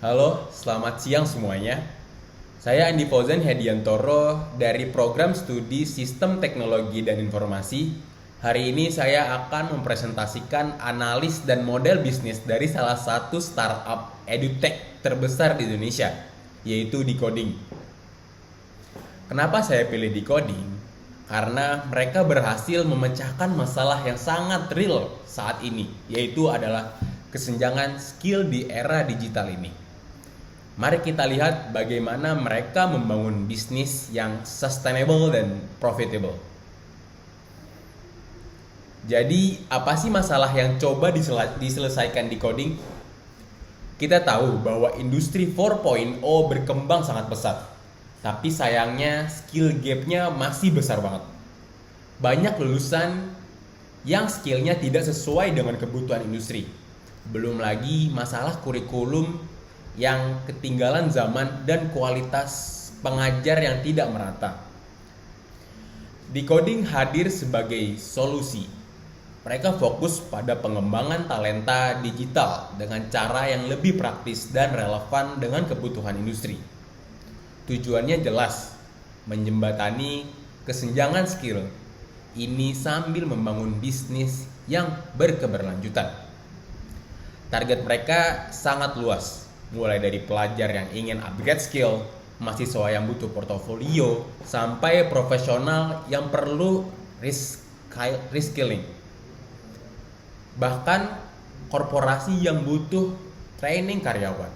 Halo, selamat siang semuanya. Saya Andi Fauzan Hediantoro dari Program Studi Sistem Teknologi dan Informasi. Hari ini saya akan mempresentasikan analis dan model bisnis dari salah satu startup edutech terbesar di Indonesia, yaitu Decoding. Kenapa saya pilih Decoding? Karena mereka berhasil memecahkan masalah yang sangat real saat ini, yaitu adalah kesenjangan skill di era digital ini. Mari kita lihat bagaimana mereka membangun bisnis yang sustainable dan profitable. Jadi, apa sih masalah yang coba diselesaikan Decoding? Kita tahu bahwa industri 4.0 berkembang sangat pesat. Tapi sayangnya skill gap-nya masih besar banget. Banyak lulusan yang skillnya tidak sesuai dengan kebutuhan industri. Belum lagi masalah kurikulum yang ketinggalan zaman dan kualitas pengajar yang tidak merata. Decoding hadir sebagai solusi. Mereka fokus pada pengembangan talenta digital dengan cara yang lebih praktis dan relevan dengan kebutuhan industri. Tujuannya jelas, menjembatani kesenjangan skill ini sambil membangun bisnis yang berkeberlanjutan. Target mereka sangat luas, mulai dari pelajar yang ingin upgrade skill, mahasiswa yang butuh portofolio, sampai profesional yang perlu reskilling. Bahkan korporasi yang butuh training karyawan.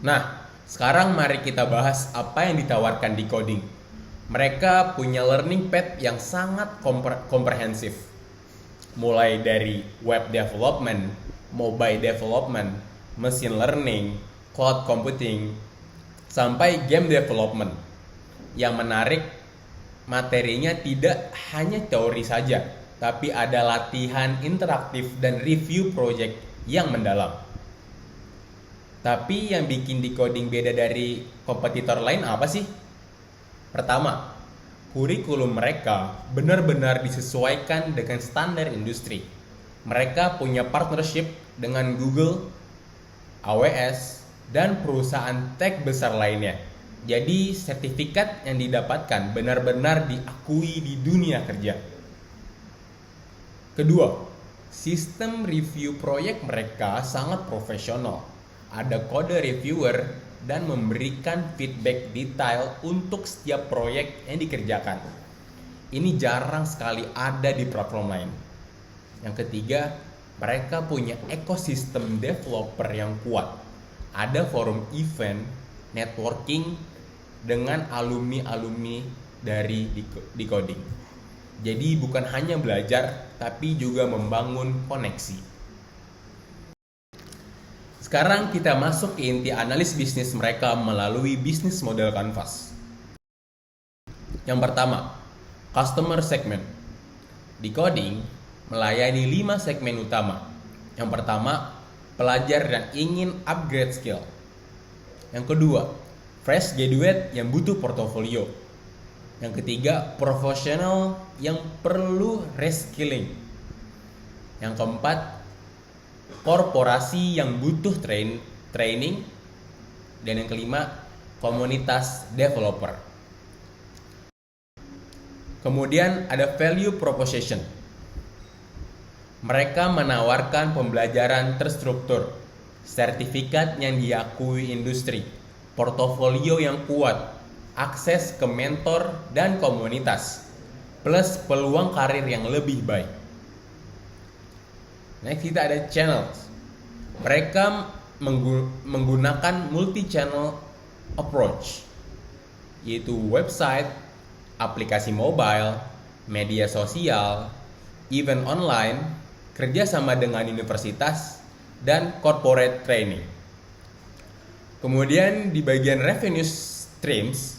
Nah, sekarang mari kita bahas apa yang ditawarkan Decoding. Mereka punya learning path yang sangat komprehensif. Mulai dari web development, mobile development, machine learning, cloud computing, sampai game development. Yang menarik, materinya tidak hanya teori saja, tapi ada latihan interaktif dan review project yang mendalam. Tapi yang bikin Decoding beda dari kompetitor lain apa sih? Pertama, kurikulum mereka benar-benar disesuaikan dengan standar industri. Mereka punya partnership dengan Google, AWS, dan perusahaan tech besar lainnya. Jadi sertifikat yang didapatkan benar-benar diakui di dunia kerja. Kedua, sistem review proyek mereka sangat profesional. Ada kode reviewer dan memberikan feedback detail untuk setiap proyek yang dikerjakan. Ini jarang sekali ada di platform lain. Yang ketiga, mereka punya ekosistem developer yang kuat. Ada forum event, networking dengan alumni-alumni dari Decoding. Jadi bukan hanya belajar, tapi juga membangun koneksi. Sekarang kita masuk ke inti analis bisnis mereka melalui bisnis model Canvas. Yang pertama, customer segment. Decoding melayani 5 segmen utama. Yang pertama, pelajar yang ingin upgrade skill. Yang kedua, fresh graduate yang butuh portofolio. Yang ketiga, profesional yang perlu reskilling. Yang keempat, korporasi yang butuh training. Dan yang kelima, komunitas developer. Kemudian ada value proposition. Mereka menawarkan pembelajaran terstruktur, sertifikat yang diakui industri, portofolio yang kuat, akses ke mentor dan komunitas, plus peluang karir yang lebih baik. Next kita ada channels. Mereka menggunakan multi-channel approach, yaitu website, aplikasi mobile, media sosial, event online, kerjasama dengan universitas, dan corporate training. Kemudian di bagian revenue streams,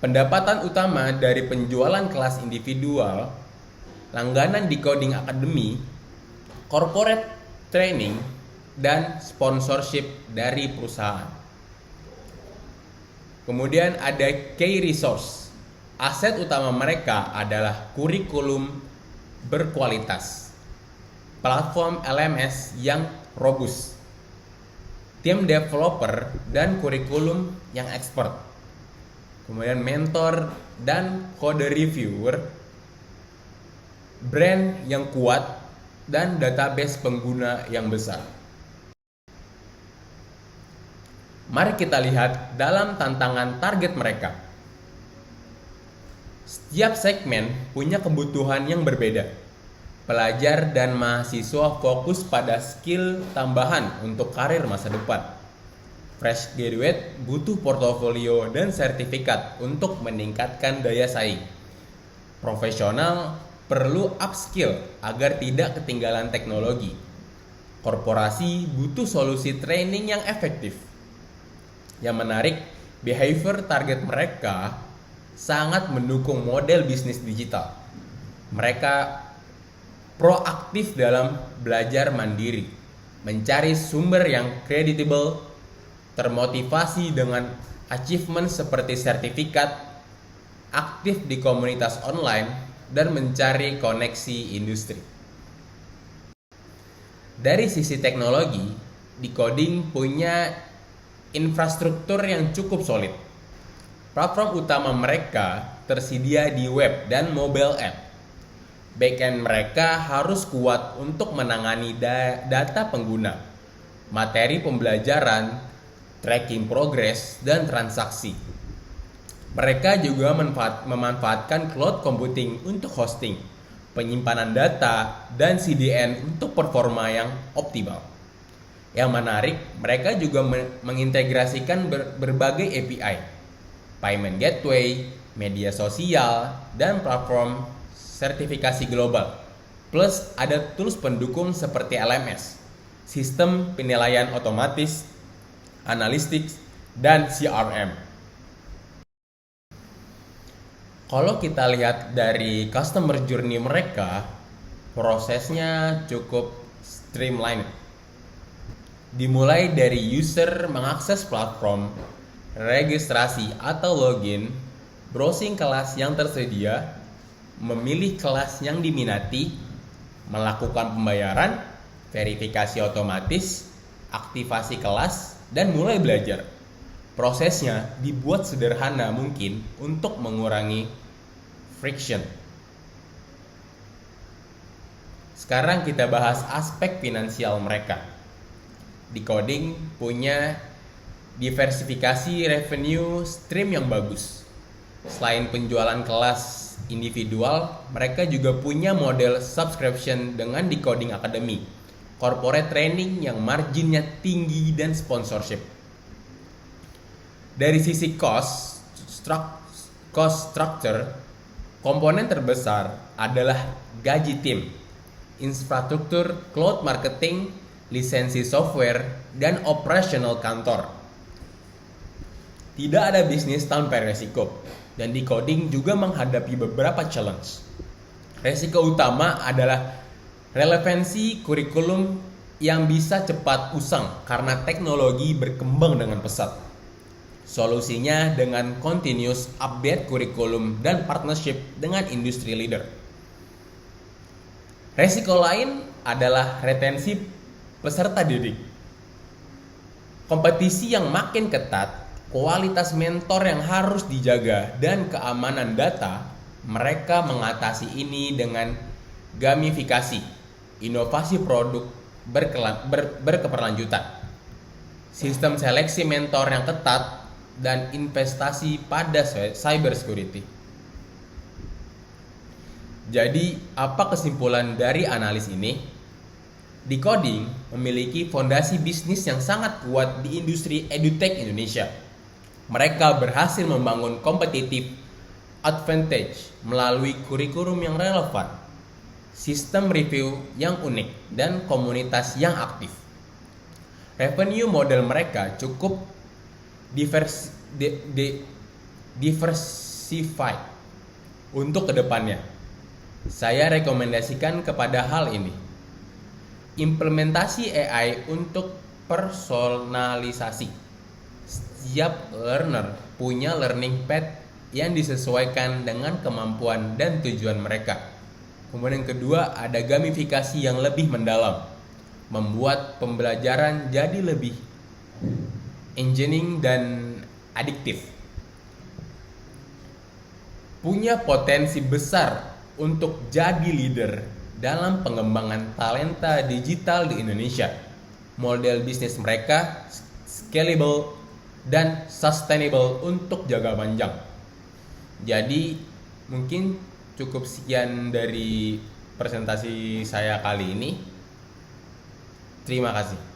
pendapatan utama dari penjualan kelas individual, langganan Decoding Academy, corporate training, dan sponsorship dari perusahaan. Kemudian ada key resource. Aset utama mereka adalah kurikulum berkualitas, platform LMS yang robust, tim developer dan kurikulum yang expert, kemudian mentor dan code reviewer, brand yang kuat, dan database pengguna yang besar. Mari kita lihat dalam tantangan target mereka. Setiap segmen punya kebutuhan yang berbeda. Pelajar dan mahasiswa fokus pada skill tambahan untuk karir masa depan. Fresh graduate butuh portofolio dan sertifikat untuk meningkatkan daya saing. Profesional perlu upskill agar tidak ketinggalan teknologi. Korporasi butuh solusi training yang efektif. Yang menarik, behavior target mereka sangat mendukung model bisnis digital. Mereka proaktif dalam belajar mandiri, mencari sumber yang kredibel, termotivasi dengan achievement seperti sertifikat, aktif di komunitas online, dan mencari koneksi industri. Dari sisi teknologi, Decoding punya infrastruktur yang cukup solid. Platform utama mereka tersedia di web dan mobile app. Backend mereka harus kuat untuk menangani data pengguna, materi pembelajaran, tracking progress, dan transaksi. Mereka juga memanfaatkan cloud computing untuk hosting, penyimpanan data, dan CDN untuk performa yang optimal. Yang menarik, mereka juga mengintegrasikan berbagai API, payment gateway, media sosial, dan platform sertifikasi global. Plus ada tools pendukung seperti LMS, sistem penilaian otomatis, analytics, dan CRM. Kalau kita lihat dari customer journey mereka, prosesnya cukup streamlined. Dimulai dari user mengakses platform, registrasi atau login, browsing kelas yang tersedia, memilih kelas yang diminati, melakukan pembayaran, verifikasi otomatis, aktivasi kelas, dan mulai belajar. Prosesnya dibuat sederhana mungkin untuk mengurangi friction. Sekarang kita bahas aspek finansial mereka. Decoding punya diversifikasi revenue stream yang bagus. Selain penjualan kelas individual, mereka juga punya model subscription dengan Decoding Academy, corporate training yang marginnya tinggi, dan sponsorship. Dari sisi cost structure, komponen terbesar adalah gaji tim, infrastruktur cloud marketing, lisensi software, dan operasional kantor. Tidak ada bisnis tanpa resiko, dan Decoding juga menghadapi beberapa challenge. Resiko utama adalah relevansi kurikulum yang bisa cepat usang karena teknologi berkembang dengan pesat. Solusinya dengan continuous update kurikulum dan partnership dengan industri leader. Resiko lain adalah retensi peserta didik. Kompetisi yang makin ketat, kualitas mentor yang harus dijaga, dan keamanan data. Mereka mengatasi ini dengan gamifikasi, inovasi produk berkeberlanjutan, sistem seleksi mentor yang ketat, dan investasi pada cyber security. Jadi, apa kesimpulan dari analis ini? Decoding memiliki fondasi bisnis yang sangat kuat di industri edutech Indonesia. Mereka berhasil membangun competitive advantage melalui kurikulum yang relevan, sistem review yang unik, dan komunitas yang aktif. Revenue model mereka cukup diversified untuk kedepannya. Saya rekomendasikan kepada hal ini: implementasi AI untuk personalisasi. Setiap learner punya learning path yang disesuaikan dengan kemampuan dan tujuan mereka. Kemudian kedua, ada gamifikasi yang lebih mendalam, membuat pembelajaran jadi lebih engineering dan adiktif. Punya potensi besar untuk jadi leader dalam pengembangan talenta digital di Indonesia. Model bisnis mereka scalable dan sustainable untuk jangka panjang. Jadi mungkin cukup sekian dari presentasi saya kali ini. Terima kasih.